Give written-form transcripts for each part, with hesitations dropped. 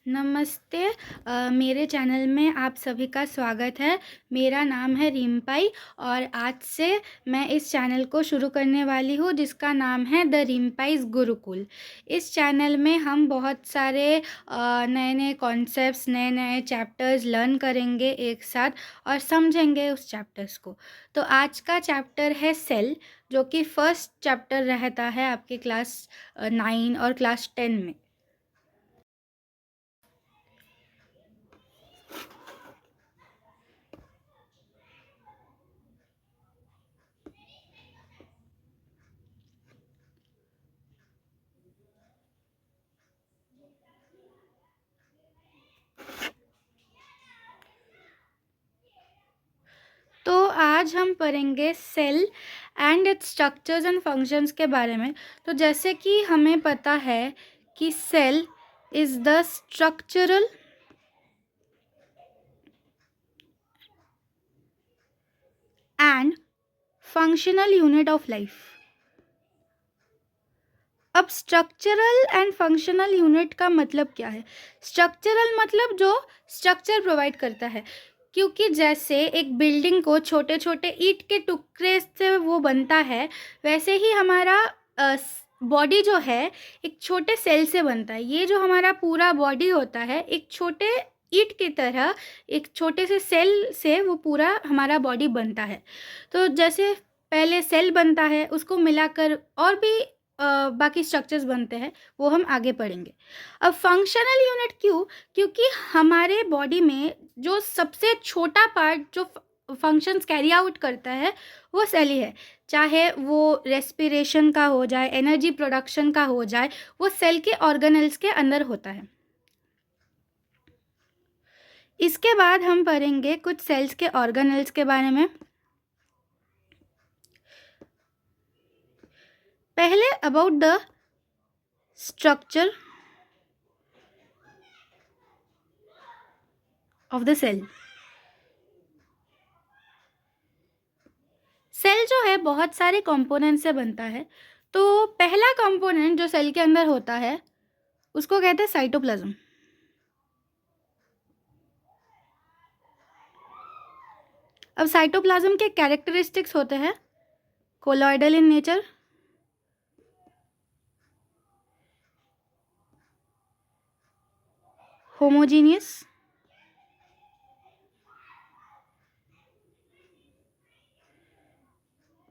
नमस्ते। मेरे चैनल में आप सभी का स्वागत है। मेरा नाम है रिम्पाई और आज से मैं इस चैनल को शुरू करने वाली हूँ जिसका नाम है द रिम्पाइज़ गुरुकुल। इस चैनल में हम बहुत सारे नए नए कॉन्सेप्ट्स, नए नए चैप्टर्स लर्न करेंगे एक साथ और समझेंगे उस चैप्टर्स को। तो आज का चैप्टर है सेल, जो कि फर्स्ट चैप्टर रहता है आपके क्लास 9 और क्लास 10 में। तो आज हम पढ़ेंगे cell and its structures and functions के बारे में। तो जैसे कि हमें पता है कि cell is the structural and functional unit of life. अब स्ट्रक्चरल एंड फंक्शनल यूनिट का मतलब क्या है? स्ट्रक्चरल मतलब जो स्ट्रक्चर प्रोवाइड करता है, क्योंकि जैसे एक बिल्डिंग को छोटे छोटे ईंट के टुकड़े से वो बनता है, वैसे ही हमारा बॉडी जो है एक छोटे सेल से बनता है। ये जो हमारा पूरा बॉडी होता है एक छोटे ईंट की तरह, एक छोटे से सेल से वो पूरा हमारा बॉडी बनता है। तो जैसे पहले सेल बनता है, उसको मिलाकर और भी बाकी स्ट्रक्चर्स बनते हैं, वो हम आगे पढ़ेंगे। अब फंक्शनल यूनिट क्यों? क्योंकि हमारे बॉडी में जो सबसे छोटा पार्ट जो फंक्शंस कैरी आउट करता है वो सेल ही है। चाहे वो रेस्पिरेशन का हो जाए, एनर्जी प्रोडक्शन का हो जाए, वो सेल के ऑर्गेनल्स के अंदर होता है। इसके बाद हम पढ़ेंगे कुछ सेल्स के ऑर्गेनल्स के बारे में। पहले about the structure of the cell. Cell जो है बहुत सारे कंपोनेंट से बनता है। तो पहला कंपोनेंट जो सेल के अंदर होता है उसको कहते हैं साइटोप्लाज्म। अब साइटोप्लाज्म के कैरेक्टरिस्टिक्स होते हैं colloidal in nature, homogeneous,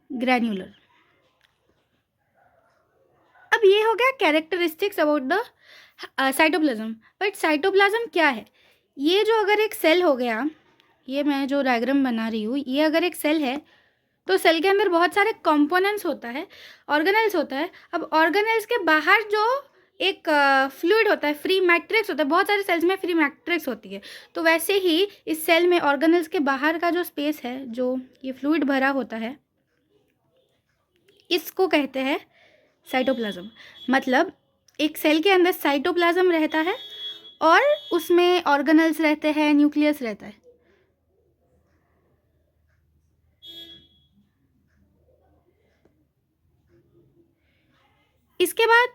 granular. अब ये हो गया characteristics about the cytoplasm. But cytoplasm क्या है? ये जो अगर एक सेल हो गया, ये मैं जो डायग्राम बना रही हूँ, ये अगर एक सेल है तो सेल के अंदर बहुत सारे कंपोनेंट्स होता है, ऑर्गेनेल्स होता है। अब ऑर्गेनेल्स के बाहर जो एक फ्लूइड होता है, फ्री मैट्रिक्स होता है। बहुत सारे सेल्स में फ्री मैट्रिक्स होती है। तो वैसे ही इस सेल में ऑर्गेनेल्स के बाहर का जो स्पेस है, जो ये फ्लूइड भरा होता है, इसको कहते हैं साइटोप्लाज्म। मतलब एक सेल के अंदर साइटोप्लाज्म रहता है और उसमें ऑर्गेनेल्स रहते हैं, न्यूक्लियस रहता है। इसके बाद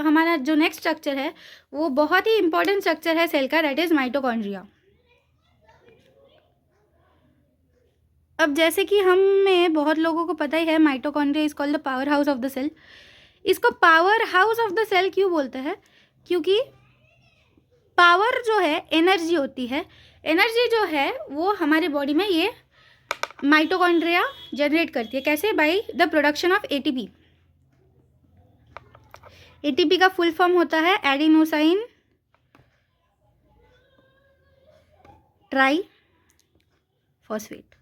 हमारा जो नेक्स्ट स्ट्रक्चर है वो बहुत ही इंपॉर्टेंट स्ट्रक्चर है सेल का, दैट इज माइटोकॉन्ड्रिया। अब जैसे कि हमें बहुत लोगों को पता ही है, mitochondria is called the power house of the cell. इसको power house of the cell क्यों बोलते हैं? क्योंकि पावर जो है एनर्जी होती है, एनर्जी जो है वो हमारे बॉडी में ये माइटोकॉन्ड्रिया जनरेट करती है। कैसे? By the production of ATP. ATP का फुल फॉर्म होता है एडिनोसाइन ट्राई फॉस्फेट।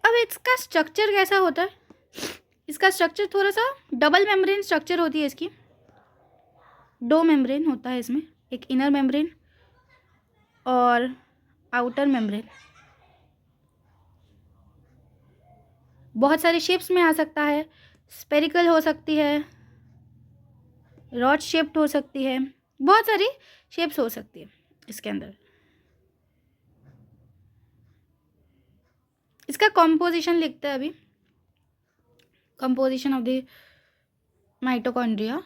अब इसका स्ट्रक्चर कैसा होता है? इसका स्ट्रक्चर थोड़ा सा डबल मेम्ब्रेन स्ट्रक्चर होती है इसकी। दो मेम्ब्रेन होता है इसमें, एक इनर मेम्ब्रेन और आउटर मेम्ब्रेन। बहुत सारे शेप्स में आ सकता है, स्पेरिकल हो सकती है, रॉड शेप्ड हो सकती है, बहुत सारी शेप्स हो सकती है इसके अंदर। इसका कॉम्पोजिशन लिखते हैं अभी। Composition of the mitochondria.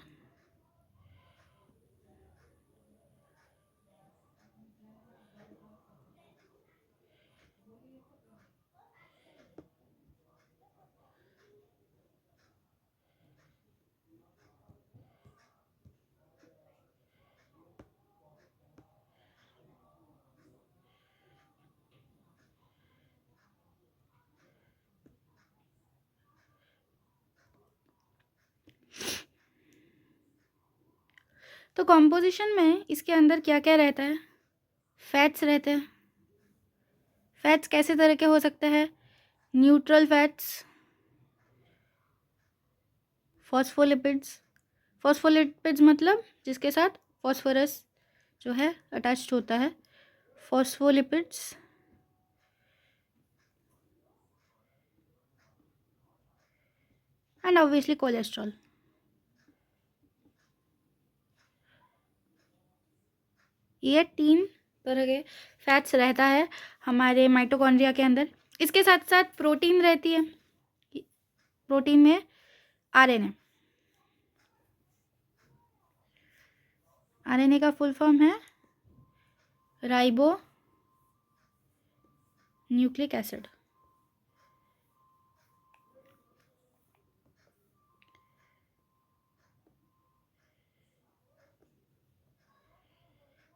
तो कॉम्पोजिशन में इसके अंदर क्या क्या रहता है? फैट्स रहते हैं। फैट्स कैसे तरह के हो सकते हैं? Neutral fats, phospholipids. फॉस्फोलिपिड्स मतलब जिसके साथ फॉस्फोरस जो है अटैच्ड होता है, फॉस्फोलिपिड्स। And obviously cholesterol. ये 3 तरह के फैट्स रहता है हमारे माइटोकॉन्ड्रिया के अंदर। इसके साथ साथ प्रोटीन रहती है। प्रोटीन में आरएनए। आरएनए का फुल फॉर्म है राइबो न्यूक्लिक एसिड।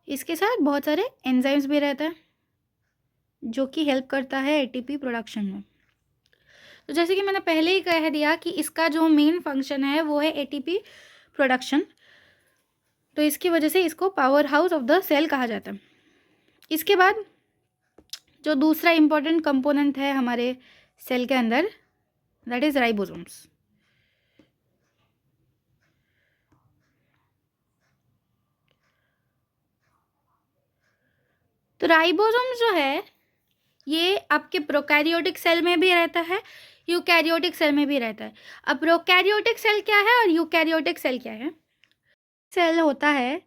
इसके साथ बहुत सारे एंजाइम्स भी रहता है जो कि हेल्प करता है एटीपी प्रोडक्शन में। तो जैसे कि मैंने पहले ही कह दिया कि इसका जो मेन फंक्शन है वो है एटीपी प्रोडक्शन, तो इसकी वजह से इसको power house of the cell कहा जाता है। इसके बाद जो दूसरा इम्पोर्टेंट कंपोनेंट है हमारे सेल के अंदर, दैट इज राइबोसोम्स। तो राइबोसोम्स जो है ये आपके प्रोकैरियोटिक सेल में भी रहता है, यूकैरियोटिक सेल में भी रहता है। अब प्रोकैरियोटिक सेल क्या है और यूकैरियोटिक सेल क्या है? सेल होता है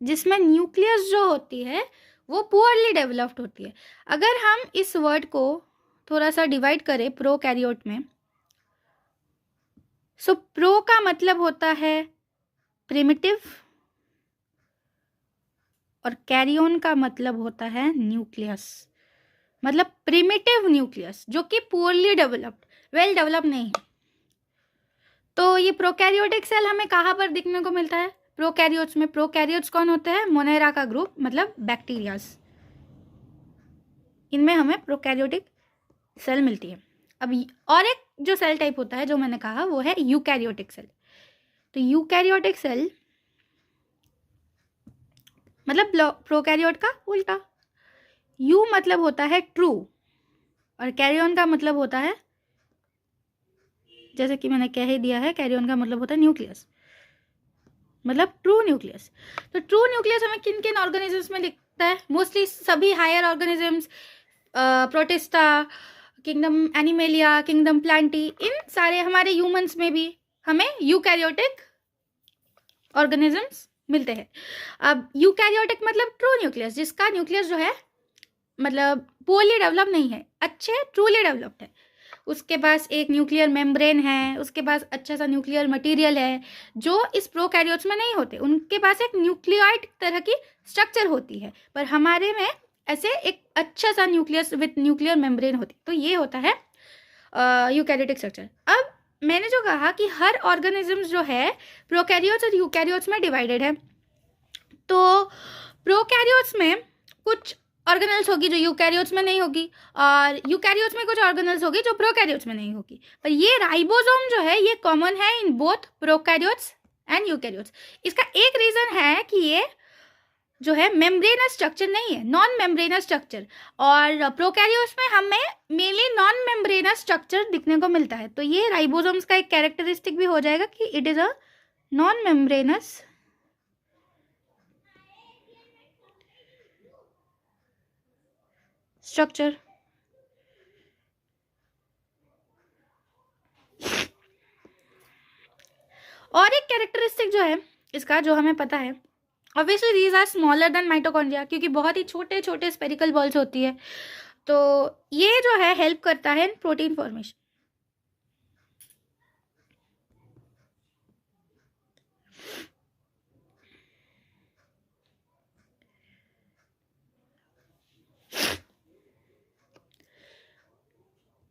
जिसमें न्यूक्लियस जो होती है वो पुअरली डेवलप्ड होती है। अगर हम इस वर्ड को थोड़ा सा डिवाइड करें प्रोकैरियोट में, सो प्रो का मतलब होता है प्रिमिटिव और कैरियोन का मतलब होता है न्यूक्लियस। मतलब प्रिमिटिव न्यूक्लियस जो कि पुअरली डेवलप्ड, वेल डेवलप्ड नहीं है। तो ये प्रोकैरियोटिक सेल हमें कहाँ पर दिखने को मिलता है? प्रोकैरियोट्स में। प्रोकैरियोट्स कौन होते हैं? मोनेरा का ग्रुप, मतलब बैक्टीरियाज। इनमें हमें प्रोकैरियोटिक सेल मिलती है। अब और एक जो सेल टाइप होता है जो मैंने कहा वो है यूकैरियोटिक सेल। तो यूकैरियोटिक सेल मतलब प्रोकैरियोट का उल्टा। यू मतलब होता है ट्रू और कैरियन का मतलब होता है, जैसे कि मैंने कह ही दिया है, कैरियन का मतलब होता है न्यूक्लियस, मतलब ट्रू न्यूक्लियस। तो ट्रू न्यूक्लियस हमें किन किन ऑर्गेनिजम्स में दिखता है? मोस्टली सभी higher organisms, protista, kingdom animalia, kingdom plantae, इन सारे हमारे ह्यूमंस में भी हमें यूकैरियोटिक ऑर्गेनिजम्स मिलते हैं। अब यूकैरियोटिक मतलब ट्रू न्यूक्लियस, जिसका न्यूक्लियस जो है मतलब पोअरली डेवलप नहीं है, अच्छे ट्रूली डेवलप्ड है। उसके पास एक न्यूक्लियर मेम्ब्रेन है, उसके पास अच्छा सा न्यूक्लियर मटेरियल है जो इस प्रोकैरियोट्स में नहीं होते। उनके पास एक न्यूक्लियोइड तरह की स्ट्रक्चर होती है, पर हमारे में ऐसे एक अच्छा सा न्यूक्लियस विथ न्यूक्लियर मेम्ब्रेन होती। तो ये होता है यूकैरियोटिक स्ट्रक्चर। अब मैंने जो कहा कि हर ऑर्गेनिजम्स जो है प्रोकैरियोट्स और यूकैरियोट्स में डिवाइडेड है। तो प्रोकैरियोट्स में कुछ ऑर्गेनल्स होगी जो यूकैरियोट्स में नहीं होगी, और यूकैरियोट्स में कुछ ऑर्गेनल्स होगी जो प्रोकैरियोट्स में नहीं होगी। पर ये राइबोसोम जो है ये कॉमन है in both prokaryotes and eukaryotes. इसका एक रीजन है कि ये जो है मेम्ब्रेनस स्ट्रक्चर नहीं है, नॉन मेम्ब्रेनस स्ट्रक्चर, और प्रोकैरियोट्स में हमें मेनली नॉन मेम्ब्रेनस स्ट्रक्चर दिखने को मिलता है। तो ये राइबोसोम्स का एक कैरेक्टरिस्टिक भी हो जाएगा कि it is a non membranous structure. और एक कैरेक्टरिस्टिक जो है इसका जो हमें पता है, obviously these are smaller than mitochondria, क्योंकि बहुत ही छोटे छोटे स्पेरिकल बॉल्स होती है। तो ये जो है हेल्प करता है इन प्रोटीन फॉर्मेशन।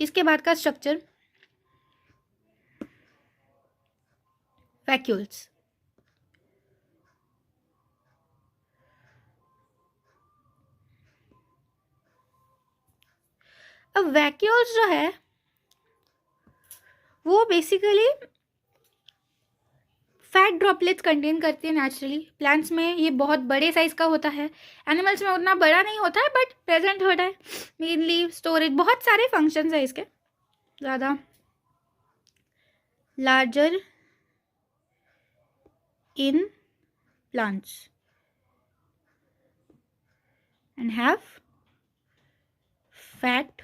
इसके बाद का स्ट्रक्चर वैक्यूल्स। अब वैक्यूल्स जो है वो बेसिकली फैट ड्रॉपलेट्स कंटेन करती है नेचुरली। प्लांट्स में ये बहुत बड़े साइज का होता है, एनिमल्स में उतना बड़ा नहीं होता है बट प्रेजेंट होता है। मेनली स्टोरेज, बहुत सारे फंक्शंस है इसके, ज़्यादा larger in plants and have fat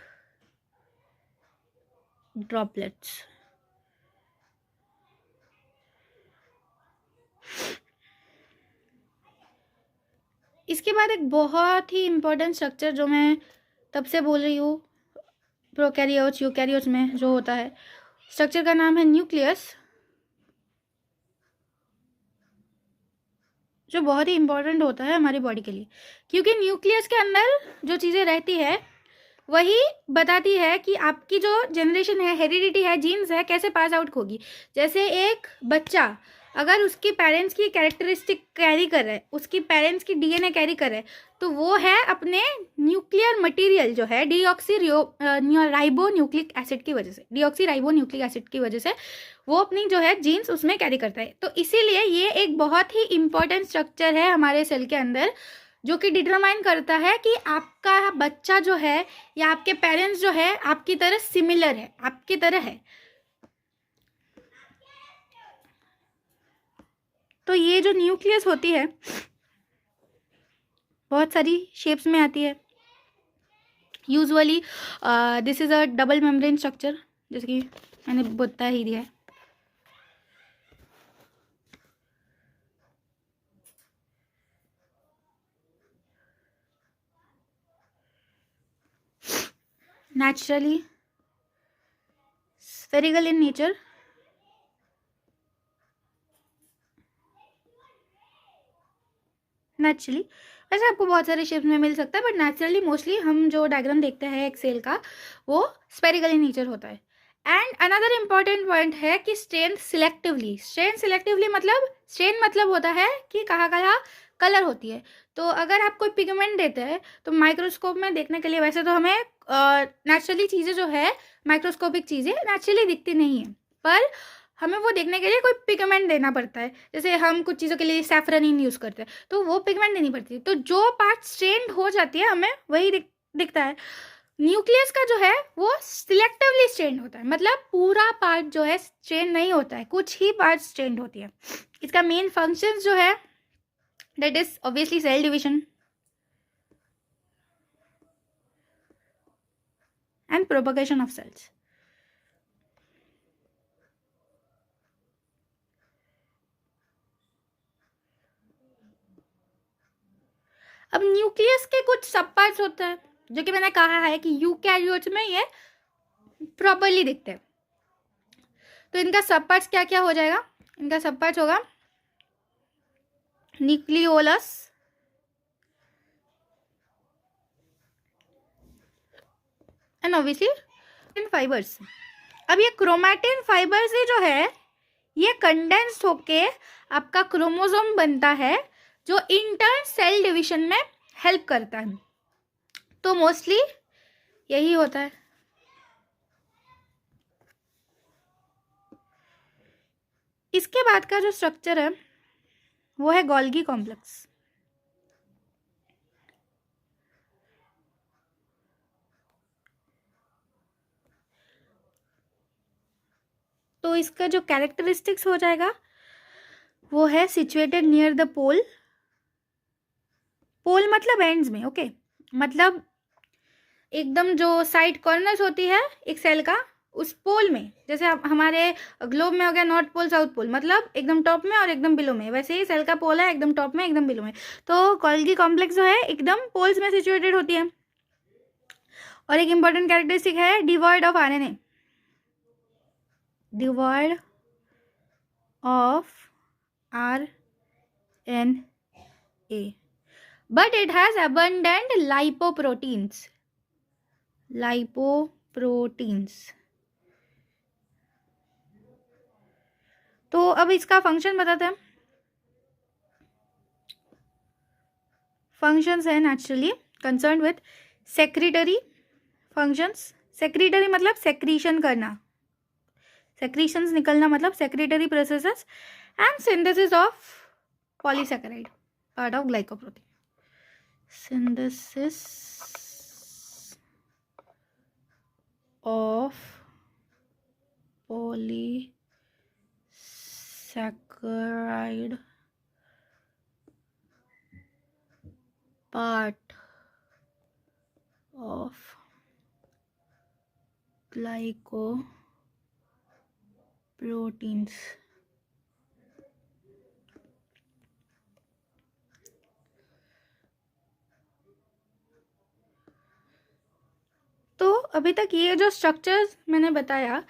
droplets. इसके बाद एक बहुत ही इम्पोर्टेंट स्ट्रक्चर जो मैं तब से बोल रही हूँ, प्रोकैरियोट्स यूकैरियोट्स में जो होता है, स्ट्रक्चर का नाम है न्यूक्लियस, जो बहुत ही इम्पोर्टेंट होता है हमारी बॉडी के लिए, क्योंकि न्यूक्लियस के अंदर जो चीज़ें रहती है वही बताती है कि आपकी जो जनरेशन है, हेरिडिटी है, जीन्स है, कैसे पास आउट होगी। जैसे एक बच्चा अगर उसकी पेरेंट्स की कैरेक्टरिस्टिक कैरी कर रहा है, उसकी पेरेंट्स की डीएनए कैरी कर रहा है, तो वो है अपने न्यूक्लियर मटेरियल जो है डीऑक्सी राइबो न्यूक्लिक एसिड की वजह से, डीऑक्सी राइबो न्यूक्लिक एसिड की वजह से वो अपनी जो है जीन्स उसमें कैरी करता है। तो इसीलिए ये एक बहुत ही इंपॉर्टेंट स्ट्रक्चर है हमारे सेल के अंदर, जो कि डिटरमाइन करता है कि आपका बच्चा जो है या आपके पेरेंट्स जो है आपकी तरह सिमिलर है, आपकी तरह है। तो ये जो न्यूक्लियस होती है बहुत सारी शेप्स में आती है। Usually this is a double membrane structure, जैसे कि मैंने बता ही दिया है। Naturally spherical in nature, naturally वैसे आपको बहुत सारे शेप्स में मिल सकता है बट नेचुरली मोस्टली हम जो डायग्राम देखते हैं एक सेल का वो स्फेरिकल इन नेचर होता है। एंड अनदर इम्पॉर्टेंट पॉइंट है कि स्ट्रेन सिलेक्टिवली, स्ट्रेन सिलेक्टिवली मतलब स्ट्रेन मतलब होता है कि कहाँ कहाँ कलर होती है। तो अगर आप कोई पिगमेंट देते हैं तो माइक्रोस्कोप में देखने के लिए, वैसे तो हमें नेचुरली चीज़ें जो है माइक्रोस्कोपिक चीज़ें नेचुरली दिखती नहीं है, पर हमें वो देखने के लिए कोई पिगमेंट देना पड़ता है। जैसे हम कुछ चीज़ों के लिए सैफरन यूज़ करते हैं तो वो पिगमेंट देनी पड़ती है, तो जो पार्ट स्ट्रेन्ड हो जाती है हमें वही दिखता है। न्यूक्लियस का जो है वो सिलेक्टिवली स्ट्रेन्ड होता है, मतलब पूरा पार्ट जो है स्ट्रेन्ड नहीं होता है, कुछ ही पार्ट स्ट्रेन्ड होती है। इसका मेन फंक्शन जो है that is obviously cell division and propagation of cells. अब न्यूक्लियस के कुछ सब पार्ट्स होते हैं जो कि मैंने कहा है कि यूकैरियोट्स में ये प्रॉपरली दिखते हैं। तो इनका सब पार्ट्स क्या क्या हो जाएगा? इनका सब पार्ट्स होगा न्यूक्लियोलस, एंड ऑब्वियसली फाइबर्स। अब ये क्रोमैटिन फाइबर से जो है ये कंडेंस होके आपका क्रोमोसोम बनता है जो इंटर सेल डिवीजन में हेल्प करता है। तो मोस्टली यही होता है। इसके बाद का जो स्ट्रक्चर है वो है गोल्गी कॉम्प्लेक्स। तो इसका जो कैरेक्टरिस्टिक्स हो जाएगा वो है सिचुएटेड नियर द पोल। पोल मतलब एंड्स में, ओके मतलब एकदम जो साइड कॉर्नर्स होती है एक सेल का उस पोल में, जैसे हमारे ग्लोब में हो गया नॉर्थ पोल साउथ पोल, मतलब एकदम टॉप में और एकदम बिलो में, वैसे ही सेल का पोल है एकदम टॉप में एकदम बिलो में। तो गोल्गी कॉम्प्लेक्स जो है एकदम पोल्स में सिचुएटेड होती है। और एक इंपॉर्टेंट कैरेक्टरिस्टिक है devoid of RNA, devoid of RNA, but it has abundant lipoproteins, lipoproteins proteins. तो अब इसका फंक्शन बताते हैं। फंक्शंस है naturally concern with secretary functions. Secretary मतलब सेक्रीशन करना, सेक्रीशंस निकलना मतलब secretary processes and synthesis of polysaccharide part of glycoprotein. Synthesis of polysaccharide part of glycoproteins। तो अभी तक ये जो स्ट्रक्चर्स मैंने बताया,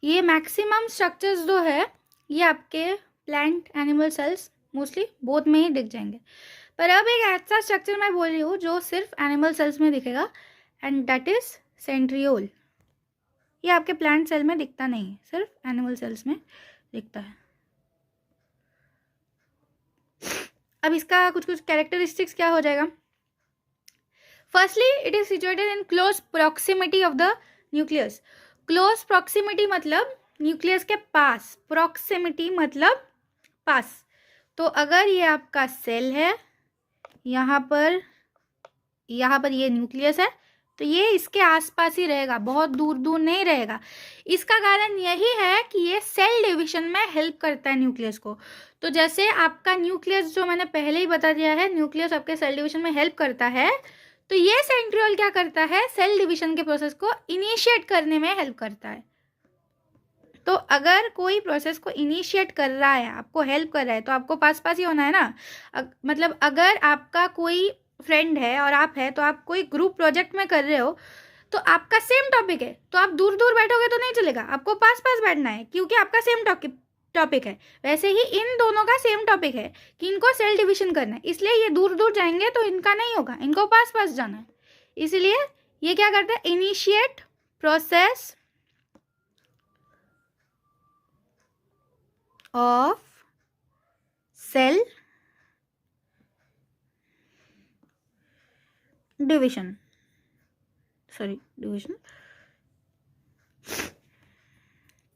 ये मैक्सिमम स्ट्रक्चर्स जो है ये आपके plant animal cells mostly both में ही दिख जाएंगे। पर अब एक ऐसा स्ट्रक्चर मैं बोल रही हूँ जो सिर्फ एनिमल सेल्स में दिखेगा, एंड दैट इज सेंट्रियोल। ये आपके प्लांट सेल में दिखता नहीं है, सिर्फ एनिमल सेल्स में दिखता है। अब इसका कुछ कुछ कैरेक्टरिस्टिक्स क्या हो जाएगा। Firstly it is situated in close proximity of the nucleus. Close proximity मतलब न्यूक्लियस के पास, प्रॉक्सिमिटी मतलब पास। तो अगर ये आपका सेल है, यहाँ पर ये न्यूक्लियस है, तो ये इसके आसपास ही रहेगा, बहुत दूर दूर नहीं रहेगा। इसका कारण यही है कि ये सेल डिवीजन में हेल्प करता है न्यूक्लियस को। तो जैसे आपका न्यूक्लियस जो मैंने पहले ही बता दिया है, न्यूक्लियस आपके सेल डिवीजन में हेल्प करता है, तो ये सेंट्रियोल क्या करता है, सेल डिवीजन के प्रोसेस को इनिशिएट करने में हेल्प करता है। तो अगर कोई प्रोसेस को इनिशिएट कर रहा है, आपको हेल्प कर रहा है, तो आपको पास पास ही होना है ना। मतलब अगर आपका कोई फ्रेंड है और आप है, तो आप कोई ग्रुप प्रोजेक्ट में कर रहे हो, तो आपका सेम टॉपिक है, तो आप दूर दूर बैठोगे तो नहीं चलेगा, आपको पास पास बैठना है क्योंकि आपका सेम टॉपिक है। वैसे ही इन दोनों का सेम टॉपिक है कि इनको सेल डिवीजन करना है, इसलिए ये दूर दूर जाएंगे तो इनका नहीं होगा, इनको पास पास जाना है। इसलिए ये क्या करता है, initiate process of cell division, division.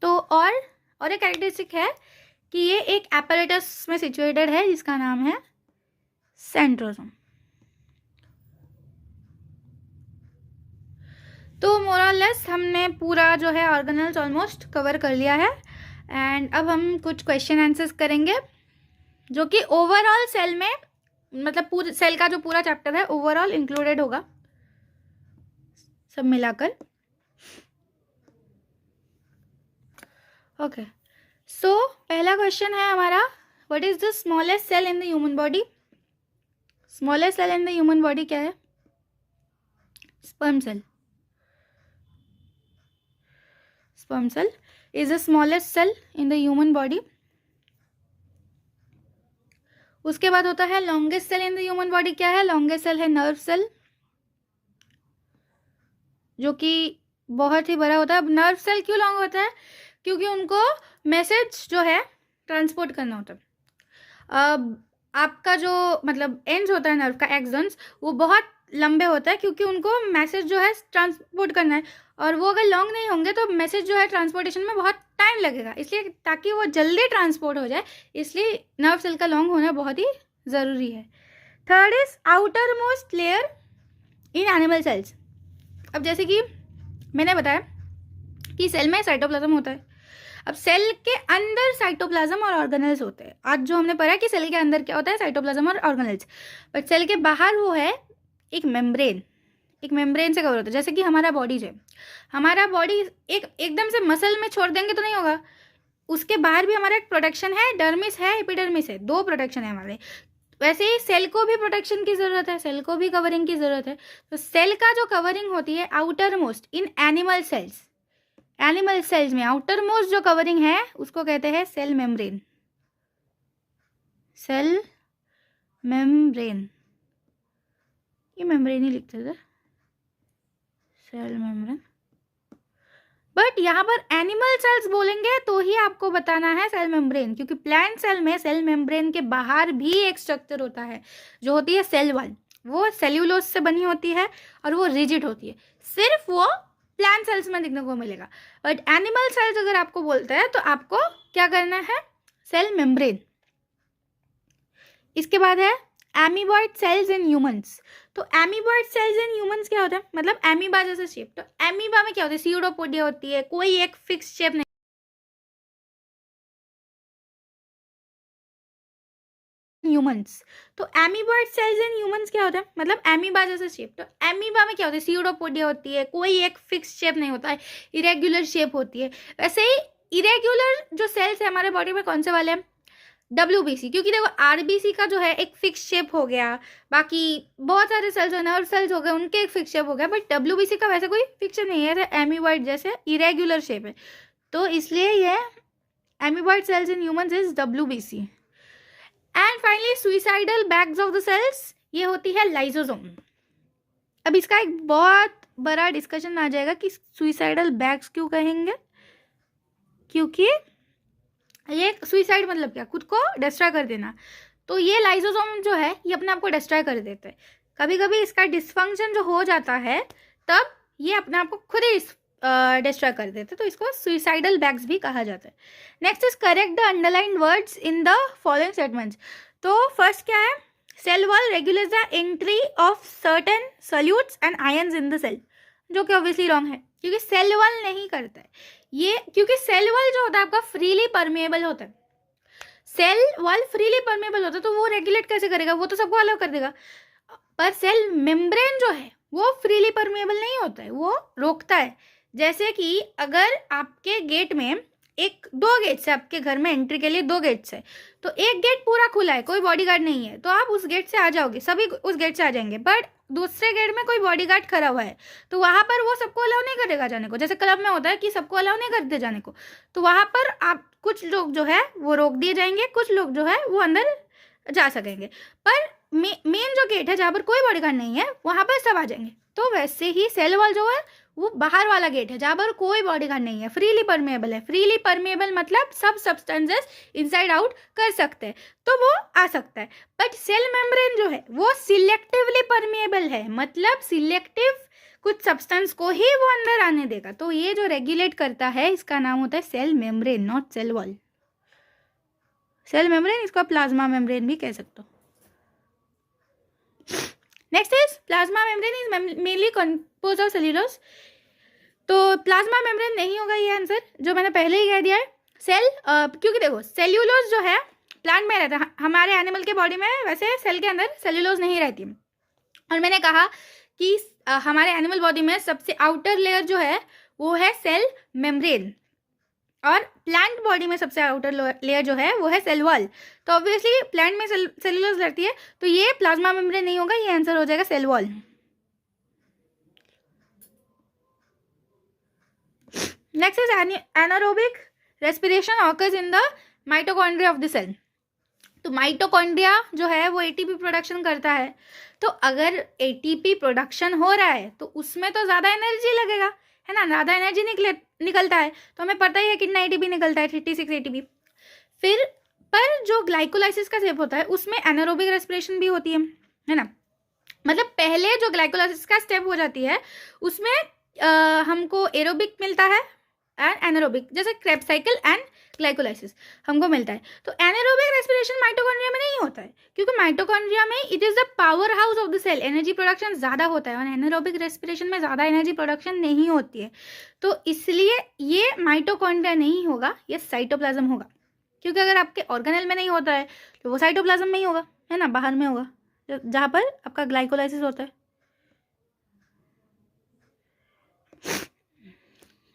तो और एक कैरेक्टरिस्टिक है कि ये एक एपरेटस में सिचुएटेड है जिसका नाम है सेंट्रोसोम। तो मोरलेस हमने पूरा जो है ऑर्गेनल्स ऑलमोस्ट कवर कर लिया है, एंड अब हम कुछ क्वेश्चन आंसर्स करेंगे जो कि ओवरऑल सेल में, मतलब पूरे सेल का जो पूरा चैप्टर है ओवरऑल इंक्लूडेड होगा सब मिलाकर। ओके, सो पहला क्वेश्चन है हमारा, what is the smallest cell in the human body. Smallest cell in the human body क्या है, sperm cell. Sperm cell is the smallest cell in the human body। उसके बाद होता है longest cell in the human body क्या है, longest cell है nerve cell, जो कि बहुत ही बड़ा होता है। नर्व सेल क्यों लॉन्ग होता है, क्योंकि उनको मैसेज जो है ट्रांसपोर्ट करना होता है। अब आपका जो मतलब एंड्स होता है नर्व का, एक्सन्स, वो बहुत लंबे होता है क्योंकि उनको मैसेज जो है ट्रांसपोर्ट करना है, और वो अगर लॉन्ग नहीं होंगे तो मैसेज जो है ट्रांसपोर्टेशन में बहुत टाइम लगेगा, इसलिए ताकि वो जल्दी ट्रांसपोर्ट हो जाए, इसलिए नर्व सेल का लॉन्ग होना बहुत ही ज़रूरी है। Third is outer most layer in animal cells. अब जैसे कि मैंने बताया कि सेल में साइटोप्लाज्म होता है, अब सेल के अंदर साइटोप्लाज्म और ऑर्गेनल्स होते हैं। आज जो हमने पढ़ा कि सेल के अंदर क्या होता है, साइटोप्लाज्म और ऑर्गेनल्स, बट सेल के बाहर वो है एक मेम्ब्रेन, एक मेम्ब्रेन से कवर होता है। जैसे कि हमारा बॉडी है, हमारा बॉडी एकदम से मसल में छोड़ देंगे तो नहीं होगा, उसके बाहर भी हमारा एक प्रोटेक्शन है, डर्मिस है, एपिडर्मिस है, दो प्रोटेक्शन है हमारे। वैसे ही सेल को भी प्रोटेक्शन की ज़रूरत है, सेल को भी कवरिंग की ज़रूरत है। तो सेल का जो कवरिंग होती है outer most in animal cells, animal cells में आउटर मोस्ट जो कवरिंग है उसको कहते हैं सेल मेम्ब्रेन। सेल मेम्ब्रेन, ये मेम्ब्रेन ही लिखते थे, सेल मेम्ब्रेन। बट यहाँ पर एनिमल सेल्स बोलेंगे तो ही आपको बताना है सेल मेम्ब्रेन, क्योंकि प्लांट सेल में सेल मेम्ब्रेन के बाहर भी एक स्ट्रक्चर होता है जो होती है सेल वॉल। वो सेल्यूलोज से बनी होती है और वो रिजिड होती है, सिर्फ वो प्लांट सेल्स में देखने को मिलेगा। बट एनिमल सेल्स अगर आपको बोलते हैं तो आपको क्या करना है, सेल मेम्ब्रेन। इसके बाद है एमीबॉइड सेल्स इन ह्यूमंस। तो एमीबॉइड सेल्स इन ह्यूमंस क्या होता है, मतलब एमीबा जैसे शेप। तो एमीबा में क्या होता है, सीरोपोडिया होती है, कोई एक फिक्स शेप नहीं ह्यूमंस। तो एमीबॉइड सेल्स इन ह्यूमंस क्या होता है, मतलब एमीबा जैसे शेप। तो एमीबा में क्या होता है, सीरोपोडिया होती है, कोई एक फिक्स शेप नहीं होता है, इरेग्युलर शेप होती है। वैसे ही इरेग्युलर जो सेल्स है हमारे बॉडी में कौन से वाले हैं, WBC, क्योंकि देखो RBC का जो है एक फिक्स शेप हो गया, बाकी बहुत सारे सेल्स हो, नर्व सेल्स हो गए, उनके एक फिक्स शेप हो गया, बट WBC का वैसे कोई फिक्स शेप नहीं है, एमीबॉइड जैसे इरेग्युलर शेप है। तो इसलिए ये amoeboid cells in humans is WBC। And finally suicidal bags of the cells, ये होती है लाइसोसोम। अब इसका एक बहुत बड़ा डिस्कशन आ जाएगा कि सुइसाइडल बैग्स क्यों कहेंगे, क्योंकि ये सुइसाइड मतलब क्या, खुद को डिस्ट्रॉय कर देना। तो ये लाइसोसोम जो है ये अपने आप को डिस्ट्रॉय कर देते हैं। कभी कभी इसका डिसफंक्शन जो हो जाता है तब ये अपने आप को खुद ही डिस्ट्रॉय कर देते हैं, तो इसको सुइसाइडल बैग्स भी कहा जाता है। Next is correct the underlined words in the following statements. तो फर्स्ट क्या है, cell wall regulates the entry of certain solutes and ions in the cell, जो कि ऑब्वियसली रॉन्ग है, क्योंकि सेल वॉल नहीं करता है ये, क्योंकि सेल वॉल जो होता है आपका फ्रीली परमेएबल होता है। सेल वॉल फ्रीली परमेएबल होता है तो वो रेगुलेट कैसे करेगा, वो तो सबको अलाउ कर देगा। पर सेल मेम्ब्रेन जो है वो फ्रीली परमेएबल नहीं होता है, वो रोकता है। जैसे कि अगर आपके गेट में दो गेट्स है, आपके घर में एंट्री के लिए 2 गेट्स है, तो एक गेट पूरा खुला है, कोई बॉडीगार्ड नहीं है, तो आप उस गेट से आ जाओगे, सभी उस गेट से आ जाएंगे। बट दूसरे गेट में कोई बॉडीगार्ड खड़ा हुआ है तो वहां पर वो सबको अलाउ नहीं करेगा जाने को, जैसे क्लब में होता है कि सबको अलाउ नहीं करते जाने को। तो वहां पर आप कुछ लोग जो है वो रोक दिए जाएंगे, कुछ लोग जो है वो अंदर जा सकेंगे। पर मेन जो गेट है जहाँ पर कोई बॉडीगार्ड नहीं है वहां पर सब आ जाएंगे। तो वैसे ही सेल वॉल जो है वो बाहर वाला गेट है जहाँ पर कोई बॉडीगार्ड नहीं है, फ्रीली परमेएबल है। फ्रीली परमेएबल मतलब सब सब्सटेंसेस इनसाइड आउट कर सकते हैं, तो वो आ सकता है। बट सेल मेम्ब्रेन जो है वो सिलेक्टिवली परमेएबल है, मतलब सिलेक्टिव कुछ सब्सटेंस को ही वो अंदर आने देगा। तो ये जो रेगुलेट करता है इसका नाम होता है cell membrane, not cell wall. Cell membrane, इसको प्लाज्मा मेम्ब्रेन भी कह सकते हो। Next is plasma membrane is mainly compose of cellulose. तो प्लाज्मा मेम्ब्रेन नहीं होगा ये आंसर, जो मैंने पहले ही कह दिया है। क्योंकि देखो सेल्यूलोज जो है प्लांट में रहता है, हमारे एनिमल के बॉडी में वैसे सेल के अंदर सेल्यूलोज नहीं रहती। और मैंने कहा कि हमारे एनिमल बॉडी में सबसे आउटर लेयर जो है वो है सेल मेम्ब्रेन, और प्लांट बॉडी में सबसे आउटर लेयर जो है वो है सेल वॉल। तो ऑब्वियसली प्लांट में सेल्यूलोज रहती है, तो ये प्लाज्मा मेम्ब्रेन नहीं होगा, ये आंसर हो जाएगा cell wall. Next is anaerobic respiration occurs in the mitochondria of the cell. तो माइटोकॉन्ड्रिया जो है वो ATP प्रोडक्शन करता है। तो अगर ATP प्रोडक्शन हो रहा है तो उसमें तो ज़्यादा एनर्जी लगेगा, है ना, ज़्यादा एनर्जी निकलता है। तो हमें पता ही है कितना ATP निकलता है, 36 ATP। फिर पर जो ग्लाइकोलाइसिस का स्टेप होता है उसमें एनारोबिक रेस्पिरेशन भी होती है ना। मतलब पहले जो ग्लाइकोलाइसिस का स्टेप हो जाती है उसमें हमको एरोबिक मिलता है एंड एनारोबिक, जैसे क्रेब्स साइकिल एंड ग्लाइकोलाइसिस हमको मिलता है। तो एनारोबिक रेस्पिरेशन माइटोकॉन्ड्रिया में नहीं होता है, क्योंकि माइटोकॉन्ड्रिया में it is the power house of the cell, energy production ज़्यादा होता है, और एनारोबिक रेस्पिरेशन में ज़्यादा एनर्जी प्रोडक्शन नहीं होती है। तो इसलिए ये माइटोकॉन्ड्रिया नहीं होगा, ये साइटोप्लाज्म होगा। क्योंकि अगर आपके ऑर्गेनेल में नहीं होता है तो वो साइटोप्लाज्म में ही होगा, है ना, बाहर में होगा जहाँ पर आपका ग्लाइकोलाइसिस होता है।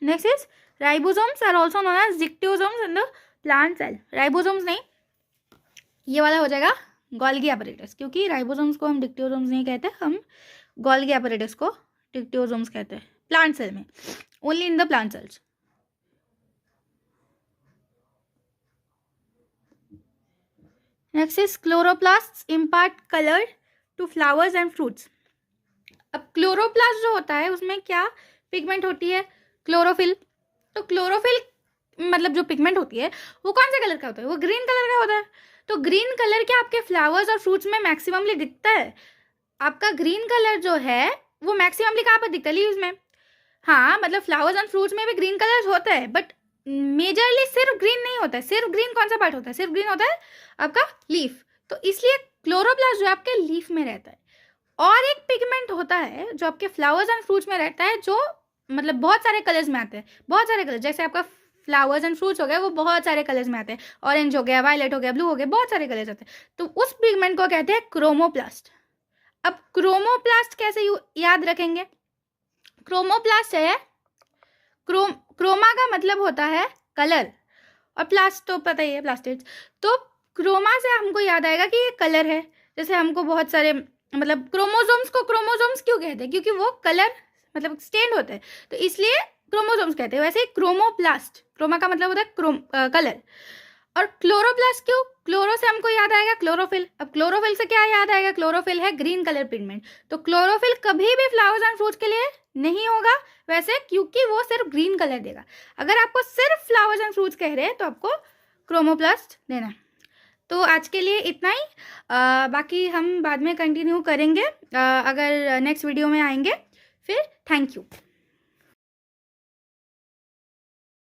Next is ribosomes are also known as dictyosomes in the plant cell. Ribosomes नहीं, ये वाला हो जाएगा गोल्गी apparatus, क्योंकि राइबोसोम्स को हम डिक्टियोसोम्स नहीं कहते, हम गोल्गी apparatus को डिक्टियोसोम्स कहते हैं प्लांट सेल में, only in the plant cells. Next is chloroplast impart colour to flowers and fruits. अब क्लोरोप्लास्ट जो होता है उसमें क्या पिगमेंट होती है, क्लोरोफिल। तो क्लोरोफिल मतलब जो पिगमेंट होती है वो कौन से कलर का होता है? वो ग्रीन कलर का होता है। तो ग्रीन कलर क्या आपके फ्लावर्स और फ्रूट्स में मैक्सिममली दिखता है? आपका ग्रीन कलर जो है वो मैक्सिममली कहाँ पर दिखता है? लीव्स में। हाँ, मतलब फ्लावर्स एंड फ्रूट्स में भी ग्रीन कलर होता है, बट मेजरली सिर्फ ग्रीन नहीं होता है। सिर्फ ग्रीन कौन सा पार्ट होता है? सिर्फ ग्रीन होता है आपका लीफ। तो इसलिए क्लोरोप्लास्ट जो है आपके लीफ में रहता है। और एक पिगमेंट होता है जो आपके फ्लावर्स एंड फ्रूट्स में रहता है, जो मतलब बहुत सारे कलर्स में आते हैं, बहुत सारे कलर। जैसे आपका फ्लावर्स एंड फ्रूट्स हो गए, वो बहुत सारे कलर्स में आते हैं, ऑरेंज हो गया, वायलेट हो गया, ब्लू हो गया, बहुत सारे कलर्स आते हैं। तो उस पिगमेंट को कहते हैं क्रोमोप्लास्ट। अब क्रोमोप्लास्ट कैसे याद रखेंगे? क्रोमोप्लास्ट है, क्रोमा का मतलब होता है कलर, और प्लास्ट तो पता ही है, प्लास्टिड। तो क्रोमा से हमको याद आएगा कि ये कलर है। जैसे हमको बहुत सारे मतलब क्रोमोसोम्स को क्रोमोसोम्स क्यों कहते हैं? क्योंकि वो कलर मतलब स्टेंड होते हैं, तो इसलिए क्रोमोसोम्स कहते हैं। वैसे ही क्रोमोप्लास्ट, क्रोमा का मतलब होता है कलर। और क्लोरोप्लास्ट क्यों? क्लोरो से हमको याद आएगा क्लोरोफिल। अब क्लोरोफिल से क्या याद आएगा? क्लोरोफिल है ग्रीन कलर पिगमेंट। तो क्लोरोफिल कभी भी फ्लावर्स एंड फ्रूट्स के लिए नहीं होगा वैसे, क्योंकि वो सिर्फ ग्रीन कलर देगा। अगर आपको सिर्फ फ्लावर्स एंड फ्रूट्स कह रहे हैं तो आपको क्रोमोप्लास्ट देना है। तो आज के लिए इतना ही। बाकी हम बाद में कंटिन्यू करेंगे, अगर नेक्स्ट वीडियो में आएंगे फिर। Thank you.